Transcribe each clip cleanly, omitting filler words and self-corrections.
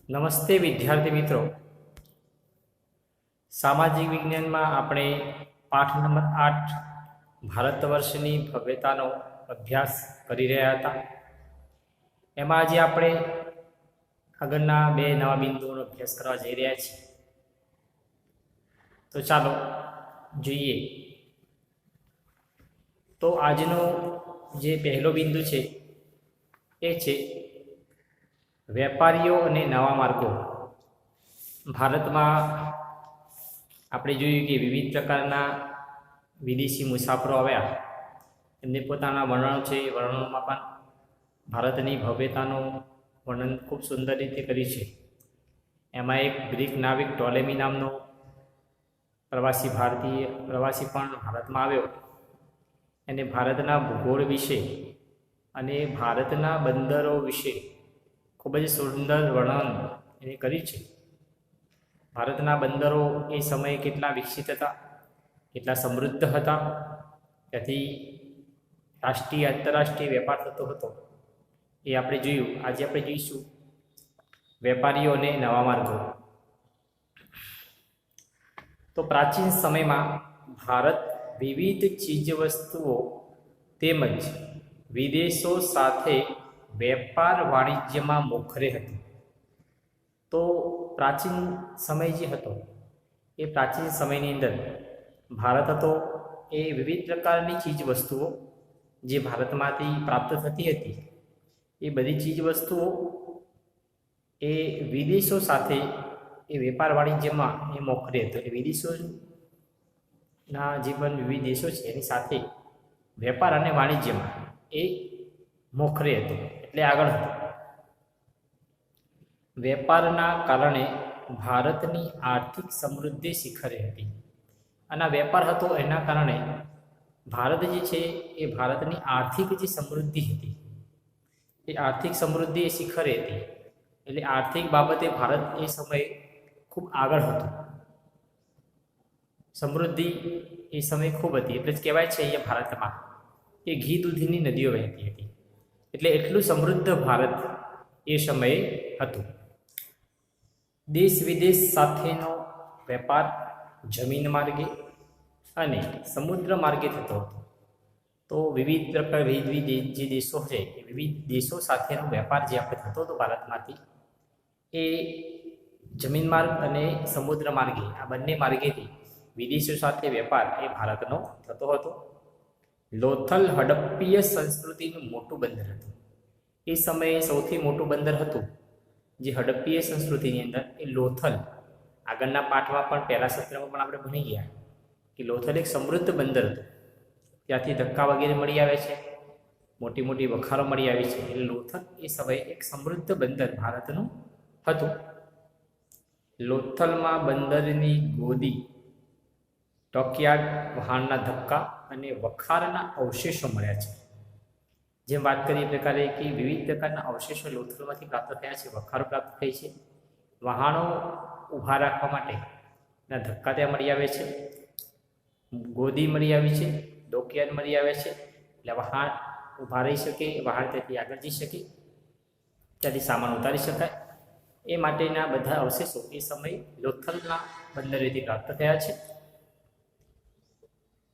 નમસ્તે વિદ્યાર્થી મિત્રો, સામાજિક વિજ્ઞાનમાં આપણે પાઠ નંબર 8 ભારત વર્ષની ભવ્યતાનો અભ્યાસ કરી રહ્યા હતા. એમાં આજે આપણે આગળના બે નવા બિંદુઓનો અભ્યાસ કરવા જઈ રહ્યા છીએ. તો ચાલો જોઈએ. તો આજનો જે પહેલો બિંદુ છે એ છે વેપારીઓ અને નવા માર્ગો. ભારતમાં આપણે જોયું કે વિવિધ પ્રકારના વિદેશી મુસાફરો આવ્યા. એમને પોતાના વર્ણનો છે, એ વર્ણનોમાં પણ ભારતની ભવ્યતાનું વર્ણન ખૂબ સુંદર રીતે કર્યું છે. એમાં એક ગ્રીક નાવિક ટોલેમી નામનો ભારતીય પ્રવાસી પણ ભારતમાં આવ્યો. એને ભારતના ભૂગોળ વિશે અને ભારતના બંદરો વિશે ખૂબ જ સુંદર વર્ણન એને કર્યું છે. ભારતના બંદરો એ સમયે કેટલા વિકસિત હતા, કેટલા સમૃદ્ધ હતા, ત્યાંથી રાષ્ટ્રીય આંતરરાષ્ટ્રીય વેપાર થતો હતો, એ આપણે જોયું. આજે આપણે જોઈશું વેપારીઓ અને નવા માર્ગો. તો પ્રાચીન સમયમાં ભારત વિવિધ ચીજવસ્તુઓ તેમજ વિદેશો સાથે વેપાર વાણિજ્યમાં મોખરે હતું. તો પ્રાચીન સમય જે હતો એ પ્રાચીન સમયની અંદર ભારત હતો એ વિવિધ પ્રકારની ચીજવસ્તુઓ જે ભારતમાંથી પ્રાપ્ત થતી હતી, એ બધી ચીજવસ્તુઓ એ વિદેશો સાથે એ વેપાર વાણિજ્યમાં એ મોખરે હતો. એટલે વિદેશોના જે પણ વિવિધ દેશો છે એની સાથે વેપાર અને વાણિજ્યમાં એ મોખરે હતો, એટલે આગળ હતો. વેપારના કારણે ભારતની આર્થિક સમૃદ્ધિ શિખરે હતી. અને વેપાર હતો એના કારણે ભારત જે છે એ ભારતની આર્થિક જે સમૃદ્ધિ હતી એ આર્થિક સમૃદ્ધિ એ શિખરે હતી. એટલે આર્થિક બાબતે ભારત એ સમયે ખૂબ આગળ હતું. સમૃદ્ધિ એ સમયે ખૂબ હતી. એટલે જ કહેવાય છે અહીંયા ભારતમાં એ ઘી દૂધની નદીઓ વહેતી હતી. એટલે એટલું સમૃદ્ધ ભારત એ સમયે હતું. દેશ વિદેશ સાથેનો વેપાર જમીન માર્ગે અને સમુદ્ર માર્ગે થતો હતો. તો વિવિધ જે દેશો છે એ વિવિધ દેશો સાથેનો વેપાર જે આપણે થતો હતો ભારતમાંથી, એ જમીન માર્ગ અને સમુદ્ર માર્ગે, આ બંને માર્ગેથી વિદેશો સાથે વેપાર એ ભારતનો થતો હતો. લોથલ હડપ્પીય સંસ્કૃતિનું મોટું બંદર હતું. એ સમયે સૌથી મોટું બંદર હતું જે હડપ્પીય સંસ્કૃતિની અંદર એ લોથલ. આગળના પાઠમાં પણ પહેલા સત્રમાં પણ આપણે ભણી ગયા કે લોથલ એક સમૃદ્ધ બંદર હતું. ત્યાંથી ધક્કા વગેરે મળી આવે છે, મોટી મોટી વખારો મળી આવી છે. એટલે લોથલ એ સમયે એક સમૃદ્ધ બંદર ભારતનું હતું. લોથલમાં બંદરની ગોદી, ડોકયાર્ડ, વહાણના ધક્કા અને વખારના અવશેષો મળ્યા છે. જેમ વાત કરીએ એ પ્રકારે કે વિવિધ પ્રકારના અવશેષો લોથલમાંથી પ્રાપ્ત થયા છે, વખારો પ્રાપ્ત થઈ છે, વહાણો ઊભા રાખવા માટેના ધક્કા ત્યાં મળી આવે છે, ગોદી મળી આવી છે, ડોકયાર્ડ મળી આવે છે. એટલે વહાણ ઊભા રહી શકે, વહાણ ત્યાંથી આગળ જઈ શકે, ત્યાંથી સામાન ઉતારી શકાય, એ માટેના બધા અવશેષો એ સમયે લોથલના બંદરેથી પ્રાપ્ત થયા છે,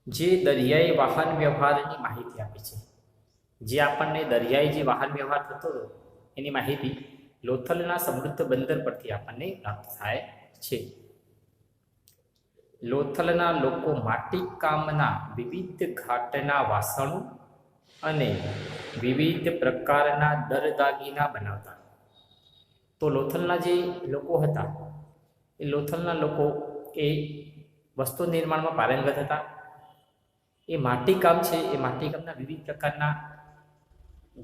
જે દરિયાઈ વાહન વ્યવહારની માહિતી આપે છે. જે આપણને દરિયાઈ જે વાહન વ્યવહાર થતો હતો એની માહિતી લોથલના સમૃદ્ધ બંદર પરથી આપણને પ્રાપ્ત થાય છે. લોથલના લોકો માટીકામના વિવિધ ઘાટના વાસણો અને વિવિધ પ્રકારના દરદાગીના બનાવતા. તો લોથલના જે લોકો હતા એ લોથલના લોકો એ વસ્તુ નિર્માણમાં પારંગત હતા. એ માટીકામ છે, એ માટીકામના વિવિધ પ્રકારના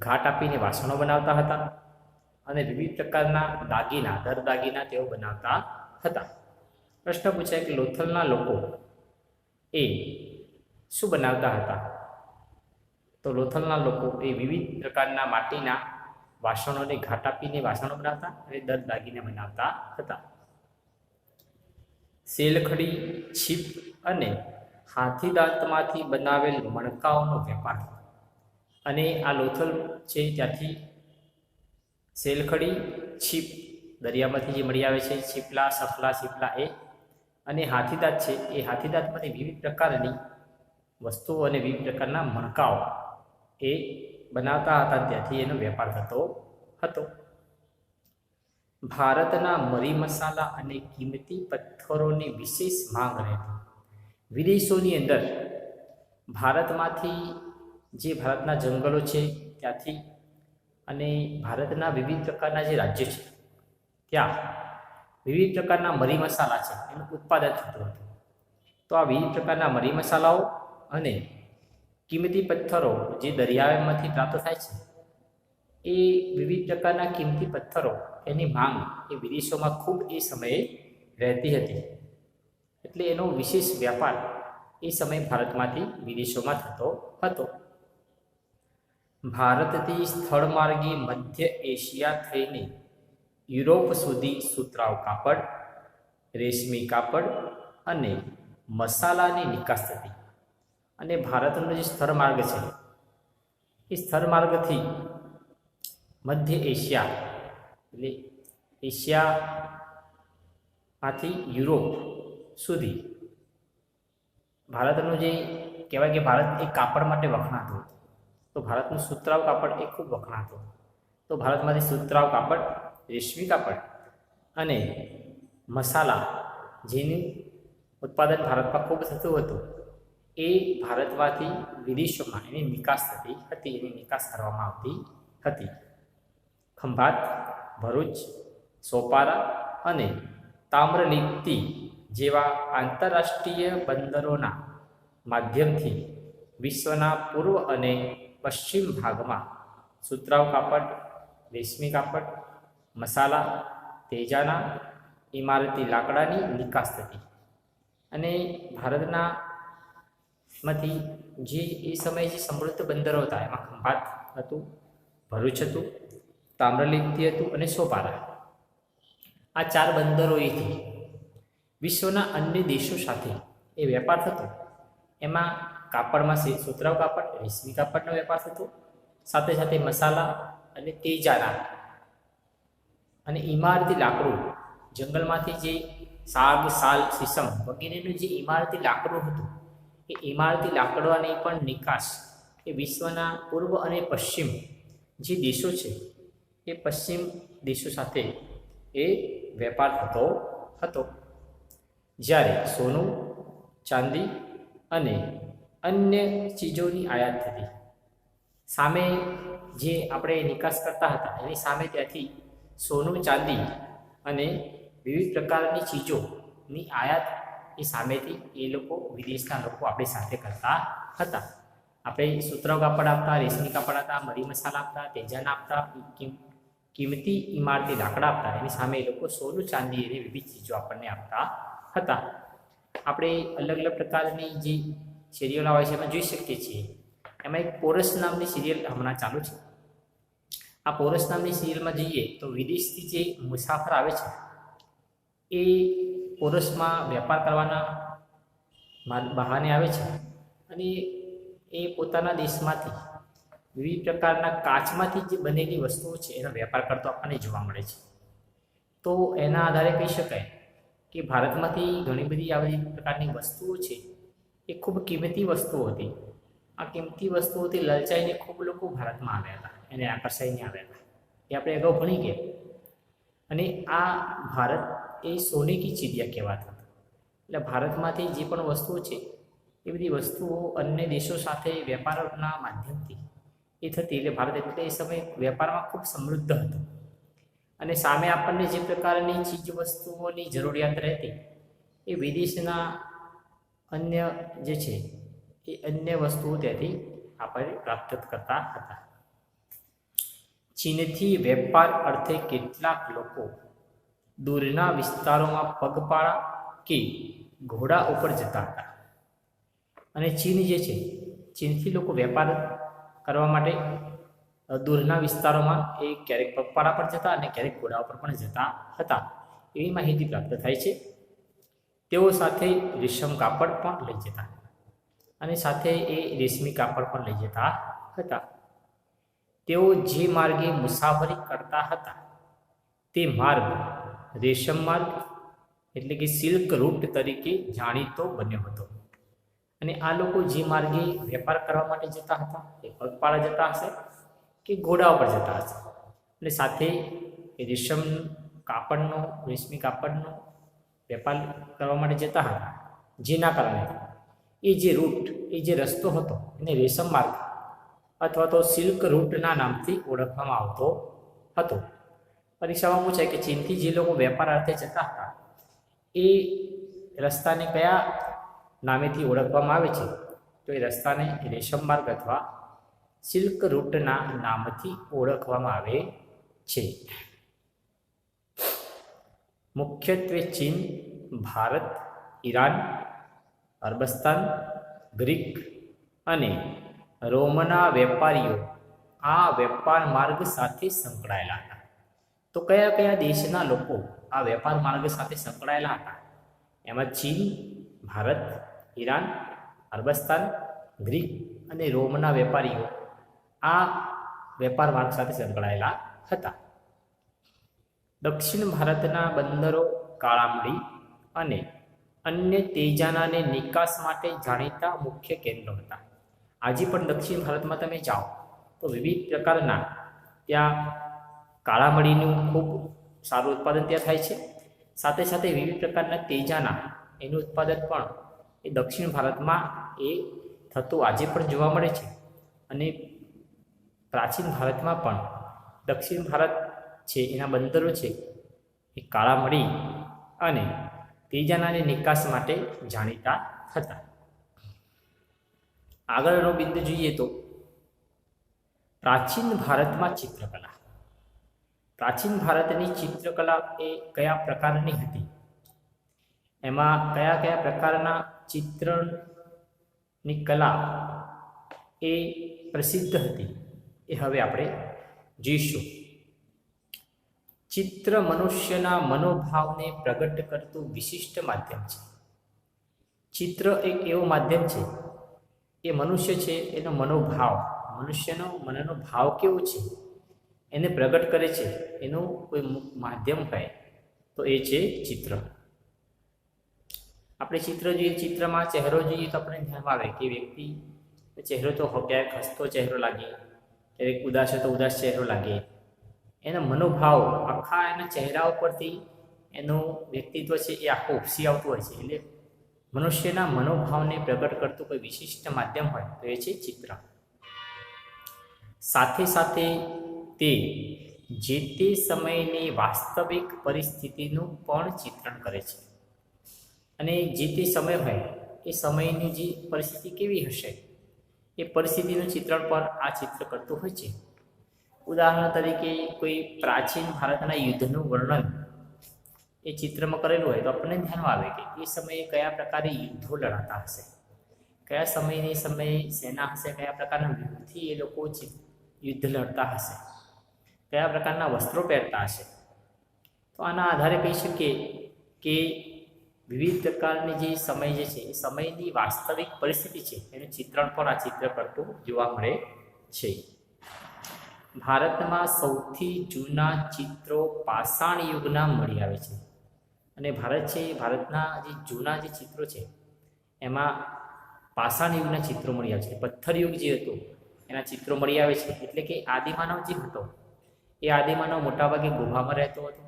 ઘાટ આપીને વાસણો બનાવતા હતા અને વિવિધ પ્રકારના દાગીના, દરદાગીના તેઓ બનાવતા હતા. પ્રશ્ન પૂછાય કે લોથલના લોકો એ શું બનાવતા હતા? તો લોથલના લોકો એ વિવિધ પ્રકારના માટીના વાસણોને ઘાટ આપીને વાસણો બનાવતા અને દરદાગીને બનાવતા હતા. શેલખડી, છીપ અને હાથીદાંતમાંથી બનાવેલ મણકાઓનો વેપાર. અને આ લોથલ છે ત્યાંથી શેલખડી, છીપ, દરિયામાંથી જે મળી આવે છે છીપલા, સફલા, છીપલા એ. અને હાથીદાંત છે એ હાથીદાંતમાંથી વિવિધ પ્રકારની વસ્તુઓ અને વિવિધ પ્રકારના મણકાઓ એ બનાવતા હતા, ત્યાંથી એનો વેપાર થતો હતો. ભારતના મરી મસાલા અને કિંમતી પથ્થરોની વિશેષ માંગ રહેતી. વિદેશોની અંદર ભારતમાંથી જે ભારતના જંગલો છે ત્યાંથી અને ભારતના વિવિધ પ્રકારના જે રાજ્યો છે ત્યાં વિવિધ પ્રકારના મરી મસાલા છે એનું ઉત્પાદન થતું હતું. તો આ વિવિધ પ્રકારના મરી મસાલાઓ અને કિંમતી પથ્થરો જે દરિયામાંથી પ્રાપ્ત થાય છે એ વિવિધ પ્રકારના કિંમતી પથ્થરો એની માંગ એ વિદેશોમાં ખૂબ એ સમયે રહેતી હતી. એટલે એનો વિશેષ વ્યાપાર એ સમયે ભારતમાંથી વિદેશોમાં થતો હતો. ભારતથી સ્થળ માર્ગે મધ્ય એશિયા થઈને યુરોપ સુધી સુતરાઉ કાપડ, રેશમી કાપડ અને મસાલાની નિકાસ થતી. અને ભારતનો જે સ્થળ માર્ગ છે એ સ્થળ માર્ગથી મધ્ય એશિયા એટલે એશિયામાંથી યુરોપ સુધી ભારતનું જે કહેવાય કે ભારત એ કાપડ માટે વખણાતું હતું. તો ભારતનું સુતરાઉ કાપડ એ ખૂબ વખણાતું. તો ભારતમાંથી સુતરાઉ કાપડ, રેશમી કાપડ અને મસાલા જેનું ઉત્પાદન ભારતમાં ખૂબ થતું હતું એ ભારતમાંથી વિદેશોમાં એની નિકાસ થતી હતી, એની નિકાસ કરવામાં આવતી હતી. ખંભાત, ભરૂચ, સોપારા અને તામ્રલિપ્તિ જેવા આંતરરાષ્ટ્રીય બંદરોના માધ્યમથી વિશ્વના પૂર્વ અને પશ્ચિમ ભાગમાં સુતરાઉ કાપડ, રેશમી કાપડ, મસાલા, તેજાના, ઇમારતી લાકડાની નિકાસ થતી. અને ભારતના માંથી જે એ સમયે જે સમૃદ્ધ બંદરો હતા એમાં ખંભાત હતું, ભરૂચ હતું, તામ્રલિપ્તિ હતું અને સોપારા. આ 4 બંદરોએથી વિશ્વના અન્ય દેશો સાથે એ વેપાર થતો. એમાં કાપડમાં સુતરાઉ કાપડ, રેશમી કાપડનો વેપાર થતો, સાથે સાથે મસાલા અને તેજાના અને ઇમારતી લાકડું, જંગલમાંથી જે સાગ, સાલ, શીશમ વગેરેનું જે ઇમારતી લાકડું હતું એ ઇમારતી લાકડાની પણ નિકાસ એ વિશ્વના પૂર્વ અને પશ્ચિમ જે દેશો છે એ પશ્ચિમ દેશો સાથે એ વેપાર થતો હતો. જ્યારે સોનું, ચાંદી અને અન્ય ચીજોની આયાત થતી. સામે જે આપણે નિકાસ કરતા હતા એની સામે ત્યાંથી સોનું, ચાંદી અને વિવિધ પ્રકારની ચીજોની આયાત એ સામેથી એ લોકો વિદેશના લોકો આપણી સાથે કરતા હતા. આપણે સુતરાઉ કાપડ આપતા, રેશમી કાપડ આપતા, મરી મસાલા આપતા, તેજાના આપતા, કિંમતી ઇમારતી લાકડા આપતા, એની સામે એ લોકો સોનું, ચાંદી એની વિવિધ ચીજો આપણને આપતા હતા. આપણે અલગ અલગ પ્રકારની જે સિરિયલ આવે છે એમાં જોઈ શકીએ છીએ. એમાં એક પોરસ નામની સિરિયલ હમણાં ચાલુ છે. આ પોરસ નામની સિરિયલમાં જઈએ તો વિદેશથી જે મુસાફર આવે છે એ પોરસમાં વેપાર કરવાના બહાને આવે છે અને એ પોતાના દેશમાંથી વિવિધ પ્રકારના કાચમાંથી જે બનેલી વસ્તુઓ છે એનો વેપાર કરતો આપણને જોવા મળે છે. તો એના આધારે કહી શકાય કે ભારતમાંથી ઘણી બધી આવી પ્રકારની વસ્તુઓ છે એ ખૂબ કિંમતી વસ્તુઓ હતી. આ કિંમતી વસ્તુઓથી લલચાઈને ખૂબ લોકો ભારતમાં આવ્યા હતા, એને આકર્ષાઈને આવ્યા હતા. એ આપણે અગાઉ ભણી ગયા. અને આ ભારત એ સોને કી ચીડિયા કહેવાતા હતા. એટલે ભારતમાંથી જે પણ વસ્તુઓ છે એ બધી વસ્તુઓ અન્ય દેશો સાથે વેપારના માધ્યમથી એ થતી. એટલે ભારત એટલે એ સમયે વેપારમાં ખૂબ સમૃદ્ધ હતું. અને સામે આપણને જે પ્રકારની ચીજ વસ્તુઓની જરૂરિયાત રહેતી એ વિદેશના અન્ય જે છે એ અન્ય વસ્તુઓ ત્યાંથી આપણે પ્રાપ્ત કરતા હતા. ચીનથી વેપાર અર્થે કેટલાક લોકો દૂરના વિસ્તારોમાં પગપાળા કે ઘોડા ઉપર જતા હતા. અને ચીન જે છે, ચીનથી લોકો વેપાર કરવા માટે દૂરના વિસ્તારોમાં એ ક્યારેક પગપાળા પર જતા અને ક્યારેક ઘોડા ઉપર પણ જતા હતા, એવી માહિતી પ્રાપ્ત થાય છે. તેઓ સાથે રેશમ કાપડ પણ લઈ જતા અને સાથે એ રેશમી કાપડ પણ લઈ જતા હતા. તેઓ જે માર્ગે મુસાફરી કરતા હતા તે માર્ગ રેશમ માર્ગ એટલે કે સિલ્ક રૂટ તરીકે જાણીતો બન્યો હતો. અને આ લોકો જે માર્ગે વેપાર કરવા માટે જતા હતા એ પગપાળા જતા હશે કે ઘોડા ઉપર જતા હશે. અને સાથે એ રેશમી કાપડનો વેપાર કરવા માટે જતા હતા, જેના કારણે એ જે રૂટ, એ જે રસ્તો હતો એને રેશમ માર્ગ અથવા તો સિલ્ક રૂટના નામથી ઓળખવામાં આવતો હતો. પરીક્ષામાં પૂછાય કે ચીનથી જે લોકો વેપાર અર્થે જતા હતા એ રસ્તાને કયા નામેથી ઓળખવામાં આવે છે? તો એ રસ્તાને રેશમ માર્ગ અથવા સિલ્ક રૂટના નામથી ઓળખવામાં આવે છે. મુખ્યત્વે ચીન, ભારત, ઈરાન, અરબસ્તાન, ગ્રીક અને રોમના વેપારીઓ આ વેપાર માર્ગ સાથે સંકળાયેલા હતા. તો કયા કયા દેશના લોકો આ વેપાર માર્ગ સાથે સંકળાયેલા હતા? એમાં ચીન, ભારત, ઈરાન, અરબસ્તાન, ગ્રીક અને રોમના વેપારીઓ આ વેપાર માર્ગ સાથે સંકળાયેલા હતા. દક્ષિણ ભારતના બંદરો કાળામડી અને અન્ય તેજાનાને નિકાસ માટે જાણીતા મુખ્ય કેન્દ્રો હતા. આજે પણ દક્ષિણ ભારતમાં તમે જાઓ તો વિવિધ પ્રકારના ત્યાં કાળામડીનું ખૂબ સારું ઉત્પાદન ત્યાં થાય છે. સાથે સાથે વિવિધ પ્રકારના તેજાના એનું ઉત્પાદન પણ એ દક્ષિણ ભારતમાં એ થતું આજે પણ જોવા મળે છે. અને પ્રાચીન ભારતમાં પણ દક્ષિણ ભારત છે એના બંદરો છે એ કાળામડી અને તેજાનાની નિકાસ માટે જાણીતા હતા. આગળનો બિંદુ જોઈએ તો પ્રાચીન ભારતમાં ચિત્રકલા. પ્રાચીન ભારતની ચિત્રકલા એ કયા પ્રકારની હતી? એમાં કયા કયા પ્રકારના ચિત્રની કલા એ પ્રસિદ્ધ હતી એ હવે આપણે જોઈશું. ચિત્ર મનુષ્યના મનોભાવને પ્રગટ કરતું વિશિષ્ટ માધ્યમ છે. ચિત્ર એક એવું માધ્યમ છે એ મનુષ્ય છે એનો મનોભાવ, મનુષ્યનો મનનો ભાવ કેવો છે એને પ્રગટ કરે છે. એનું કોઈ માધ્યમ હોય તો એ છે ચિત્ર. આપણે ચિત્ર જોઈએ, ચિત્રમાં ચહેરો જોઈએ તો આપણે ધ્યાનમાં આવે કે વ્યક્તિ ચહેરો તો ક્યારેક હસતો ચહેરો લાગે, ક્યારેક ઉદાસ હોય તો ઉદાસ ચહેરો લાગે. એના મનોભાવ આખા એના ચહેરા ઉપરથી એનું વ્યક્તિત્વ છે એ આખું ઉપસી આવતું હોય છે. એટલે મનુષ્યના મનોભાવને પ્રગટ કરતું કોઈ વિશિષ્ટ માધ્યમ હોય તો એ છે ચિત્ર. સાથે સાથે તે જે તે સમયની વાસ્તવિક પરિસ્થિતિનું પણ ચિત્રણ કરે છે. અને જે તે સમય હોય એ સમયની જે પરિસ્થિતિ કેવી હશે એ પરિસ્થિતિનું ચિત્રણ પણ આ ચિત્ર કરતું હોય છે. ઉદાહરણ તરીકે કોઈ પ્રાચીન ભારતના યુદ્ધનું વર્ણન એ ચિત્રમાં કરેલું હોય તો આપણને ધ્યાનમાં આવે કે એ સમયે કયા પ્રકારે યુદ્ધો લડાતા હશે, કયા સમયે સેના હશે, કયા પ્રકારના વ્યૂહથી એ લોકો યુદ્ધ લડતા હશે, કયા પ્રકારના વસ્ત્રો પહેરતા હશે. તો આના આધારે કહી શકીએ કે વિવિધ પ્રકારની જે સમય જે છે એ સમયની વાસ્તવિક પરિસ્થિતિ છે એનું ચિત્રણ પણ આ ચિત્ર કરતું જોવા મળે છે. ભારતમાં સૌથી જૂના ચિત્રો પાષાણ યુગના મળી આવે છે. અને ભારતના જે જૂના જે ચિત્રો છે એમાં પાષાણ યુગના ચિત્રો મળી આવે છે. પથ્થર યુગ જે હતું એના ચિત્રો મળી આવે છે. એટલે કે આદિમાનવ જે હતો એ આદિમાનવ મોટાભાગે ગુફામાં રહેતો હતો.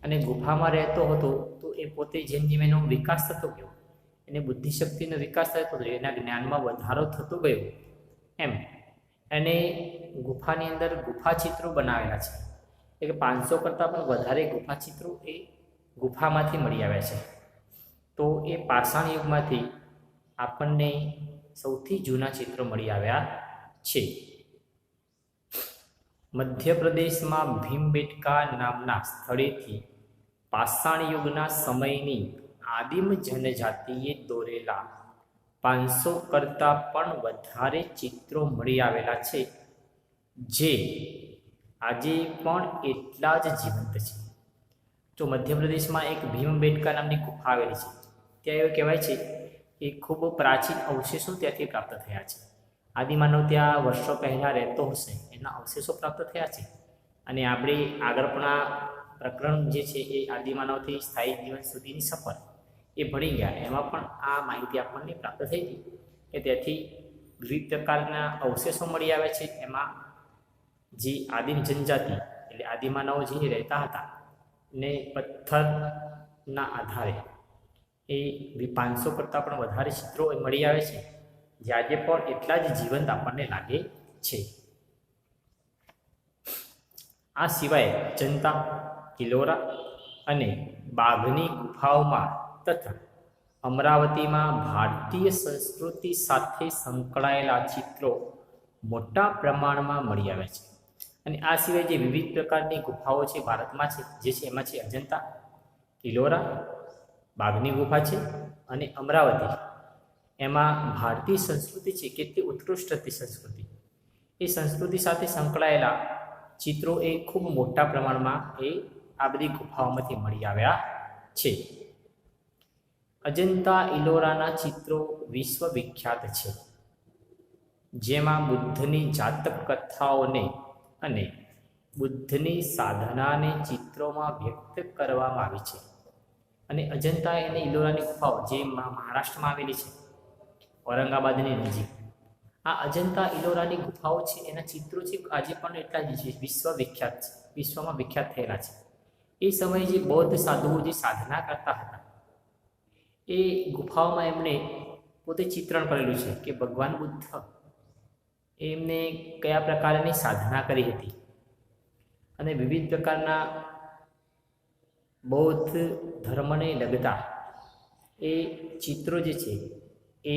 અને ગુફામાં રહેતો હતો તો એ પોતે જેમ જેમ એનો વિકાસ થતો ગયો, એને બુદ્ધિશક્તિનો વિકાસ થતો ગયો, એના જ્ઞાનમાં વધારો થતો ગયો, એમ અને ગુફાની અંદર ગુફા ચિત્રો બનાવેલા છે. એટલે 500 કરતાં પણ વધારે ગુફા ચિત્રો એ ગુફામાંથી મળી આવ્યા છે. તો એ પાષાણ યુગમાંથી આપણને સૌથી જૂના ચિત્રો મળી આવ્યા છે. મધ્યપ્રદેશમાં ભીમબેટકા નામના સ્થળેથી પાષાણ યુગના સમયની આદિમ જનજાતિએ દોરેલા 500 કરતાં પણ વધારે ચિત્રો મળી આવેલા છે, જે આજે પણ એટલા જ જીવંત છે. તો મધ્યપ્રદેશમાં એક ભીમબેટકા નામની ગુફા આવેલી છે. ત્યાં એવું કહેવાય છે કે ખૂબ પ્રાચીન અવશેષો ત્યાંથી પ્રાપ્ત થયા છે. આદિમાનવ ત્યાં વર્ષો પહેલાં રહેતો હશે એના અવશેષો પ્રાપ્ત થયા છે. અને આપણે આગળ પણ આ પ્રકરણ જે છે એ આદિમાનવથી સ્થાયી જીવન સુધીની સફર એ ભણી ગયા. એમાં પણ આ માહિતી આપણને પ્રાપ્ત થઈ હતી કે ત્યાંથી વિવિધ પ્રકારના અવશેષો મળી આવ્યા છે. એમાં જે આદિમ જનજાતિ એટલે આદિમાનવો જે રહેતા હતા ને પથ્થરના આધારે એ 500 કરતાં પણ વધારે ચિત્રો મળી આવે છે, જે આજે પણ એટલા જ જીવંત આપણને લાગે છે. આ સિવાય અજંતા, ઇલોરા અને બાઘની ગુફાઓમાં તથા અમરાવતીમાં ભારતીય સંસ્કૃતિ સાથે સંકળાયેલા ચિત્રો મોટા પ્રમાણમાં મળી આવે છે. અને આ સિવાય જે વિવિધ પ્રકારની ગુફાઓ છે ભારતમાં છે, જે છે એમાં છે અજંતા, ઇલોરા, બાઘની ગુફા છે અને અમરાવતી. એમાં ભારતીય સંસ્કૃતિ છે, કેટલી ઉત્કૃષ્ટ હતી સંસ્કૃતિ, એ સંસ્કૃતિ સાથે સંકળાયેલા ચિત્રો એ ખૂબ મોટા પ્રમાણમાં આ બધી ગુફાઓમાંથી મળી આવ્યા છે. અજંતા ઇલોરાના ચિત્રો વિશ્વવિખ્યાત છે, જેમાં બુદ્ધની જાતક કથાઓને અને બુદ્ધની સાધનાને ચિત્રોમાં વ્યક્ત કરવામાં આવી છે. અને અજંતા અને ઇલોરાની ગુફાઓ જે મહારાષ્ટ્રમાં આવેલી છે, ઔરંગાબાદની નજીક, આ અજંતા ઇલોરાની ગુફાઓ છે એના ચિત્રો છે આજે પણ એટલા જ છે, વિશ્વવિખ્યાત છે, વિશ્વમાં વિખ્યાત થયેલા છે. એ સમયે જે બૌદ્ધ સાધુઓ જે સાધના કરતા હતા એ ગુફાઓમાં એમણે પોતે ચિત્રણ કરેલું છે કે ભગવાન બુદ્ધ એમને કયા પ્રકારની સાધના કરી હતી અને વિવિધ પ્રકારના બૌદ્ધ ધર્મને લગતા એ ચિત્રો જે છે એ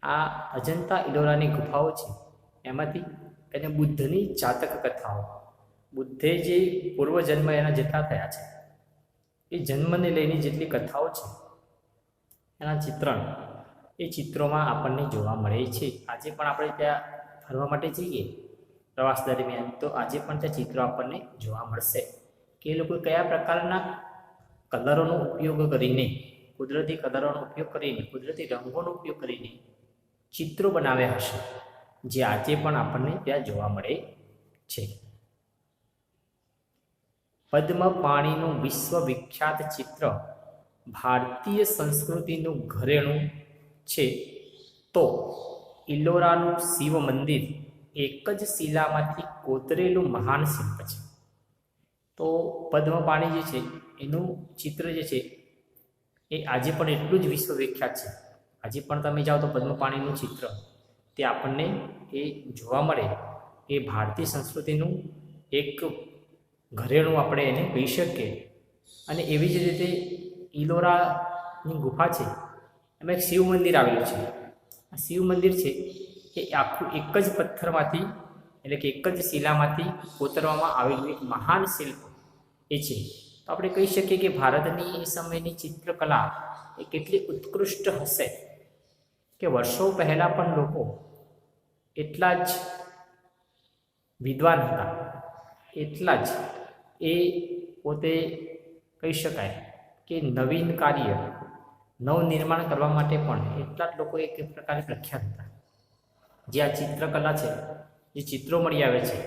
આ અજંતા ઇલોરાની ગુફાઓ છે એમાંથી એને બુદ્ધની જાતક કથાઓ, બુદ્ધે જે પૂર્વજન્મ એના જેટલા થયા છે એ જન્મને લઈને જેટલી કથાઓ છે એના ચિત્રણ એ ચિત્રોમાં આપણને જોવા મળે છે. આજે પણ આપણે ત્યાં ફરવા માટે જઈએ પ્રવાસ દરમિયાન તો આજે પણ ત્યાં ચિત્રો આપણને જોવા મળશે કે એ લોકો કયા પ્રકારના કલરોનો ઉપયોગ કરીને, કુદરતી કલરોનો ઉપયોગ કરીને, કુદરતી રંગોનો ઉપયોગ કરીને ચિત્રો બનાવ્યા હશે, જે આજે પણ આપણને ત્યાં જોવા મળે છે. પદ્મપાણીનું વિશ્વવિખ્યાત ચિત્ર ભારતીય સંસ્કૃતિનું ઘરેણું છે, તો ઇલોરાનું શિવ મંદિર એક જ શિલામાંથી કોતરેલું મહાન શિલ્પ છે. તો પદ્મપાણી જે છે એનું ચિત્ર જે છે એ આજે પણ એટલું જ વિશ્વવિખ્યાત છે. આજે પણ તમે જાઓ તો પદ્મપાણીનું ચિત્ર તે આપણને એ જોવા મળે. એ ભારતીય સંસ્કૃતિનું એક ઘરેણું આપણે એને કહી શકીએ. અને એવી જ રીતે ઇલોરાની ગુફા છે એમાં એક શિવ મંદિર આવેલું છે. આ શિવ મંદિર છે એ આખું એક જ પથ્થરમાંથી એટલે કે એક જ શિલામાંથી કોતરવામાં આવેલું એક મહાન શિલ્પ એ છે. તો આપણે કહી શકીએ કે ભારતની એ સમયની ચિત્રકલા એ કેટલી ઉત્કૃષ્ટ હશે કે વર્ષો પહેલાં પણ લોકો એટલા જ વિદ્વાન હતા, એટલા જ એ પોતે કહી શકાય કે નવીન કાર્ય, નવનિર્માણ કરવા માટે પણ એટલા જ લોકો એક પ્રકારે પ્રખ્યાત હતા. જે આ ચિત્રકલા છે, જે ચિત્રો મળી આવે છે,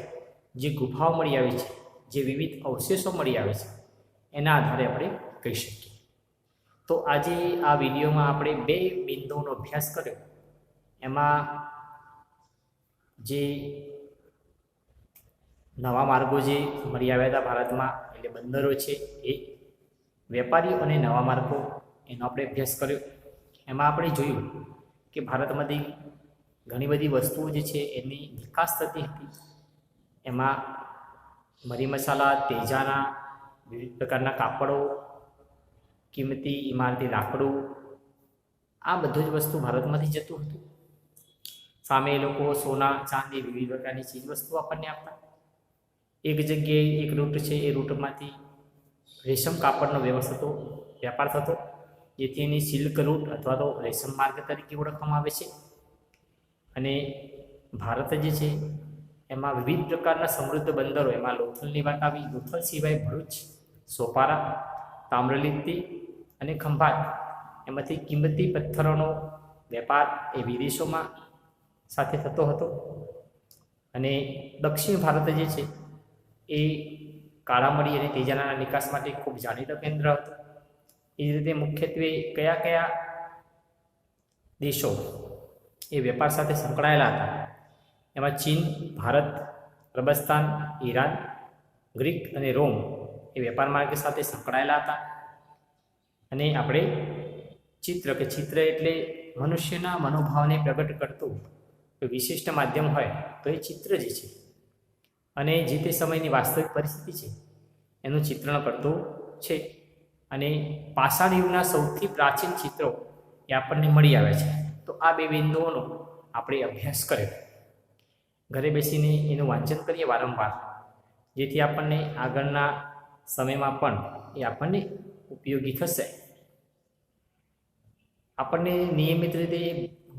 જે ગુફાઓ મળી આવી છે, જે વિવિધ અવશેષો મળી આવે છે, એના આધારે આપણે કહી શકીએ. તો આજે આ વિડીયોમાં આપણે 2 બિંદુઓનો અભ્યાસ કર્યો. એમાં જે નવા માર્ગો જે મળી આવ્યા હતા ભારતમાં એટલે બંદરો છે એ, વેપારીઓ અને નવા માર્ગો એનો આપણે અભ્યાસ કર્યો. એમાં આપણે જોયું કે ભારતમાંથી ઘણી બધી વસ્તુઓ જે છે એની નિકાસ થતી હતી. એમાં મરી મસાલા, તેજાના, વિવિધ પ્રકારના કાપડો, કિંમતી ઇમારતી લાકડું, આ બધું જ વસ્તુ ભારતમાંથી જતું હતું. સામે એ લોકો સોના, ચાંદી, વિવિધ પ્રકારની ચીજ વસ્તુઓ આપણને આપતા. એક જગ્યાએ એક રૂટ છે એ રૂટમાંથી રેશમ કાપડનો વેપાર થતો, જેથી એની સિલ્ક રૂટ અથવા તો રેશમ માર્ગ તરીકે ઓળખવામાં આવે છે. અને ભારત જે છે એમાં વિવિધ પ્રકારના સમૃદ્ધ બંદરો, એમાં લોથલની વાત આવી. લોથલ સિવાય ભરૂચ, સોપારા, તામ્રલિપ્તિ અને ખંભાત એમાંથી કિંમતી પથ્થરોનો વેપાર એ વિદેશોમાં સાથે થતો હતો. અને દક્ષિણ ભારત જે છે એ કાળા મરી અને તેજાના નિકાસ માટે ખૂબ જાણીતું કેન્દ્ર હતું. એ જ રીતે મુખ્યત્વે કયા કયા દેશો એ વેપાર સાથે સંકળાયેલા હતા? એમાં ચીન, ભારત, અરબસ્તાન, ઈરાન, ગ્રીક અને રોમ એ વેપાર માર્ગ સાથે સંકળાયેલા હતા. અને આપણે ચિત્ર એટલે મનુષ્યના મનોભાવને પ્રગટ કરતું કોઈ વિશિષ્ટ માધ્યમ હોય તો એ ચિત્ર જ છે. અને જે તે સમયની વાસ્તવિક પરિસ્થિતિ છે એનું ચિત્રણ કરતું છે. અને પાષાણ યુગના સૌથી પ્રાચીન ચિત્રો એ આપણને મળી આવે છે. તો આ બે બિંદુઓનો આપણે અભ્યાસ કર્યો. ઘરે બેસીને એનું વાંચન કરીએ વારંવાર, જેથી આપણને આગળના સમયમાં પણ એ આપણને ઉપયોગી થશે. આપણને નિયમિત રીતે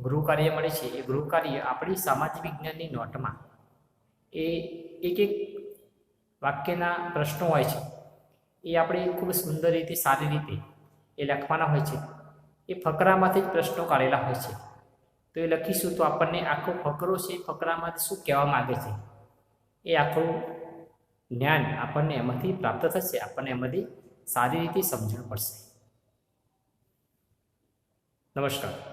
ગૃહ કાર્ય મળે છે. એ ગૃહ કાર્ય આપણી સામાજિક વિજ્ઞાનની નોટમાં એ એક વાક્યના પ્રશ્નો હોય છે, એ આપણે ખૂબ સુંદર રીતે, સારી રીતે એ લખવાના હોય છે. એ ફકરામાંથી જ પ્રશ્નો કાઢેલા હોય છે. તો એ લખીશું તો આપણને આખો ફકરો છે, ફકરામાંથી શું કહેવા માગે છે એ આખું જ્ઞાન આપણને એમાંથી પ્રાપ્ત થશે. આપણને એમાંથી સારી રીતે સમજણ પડશે. નમસ્કાર.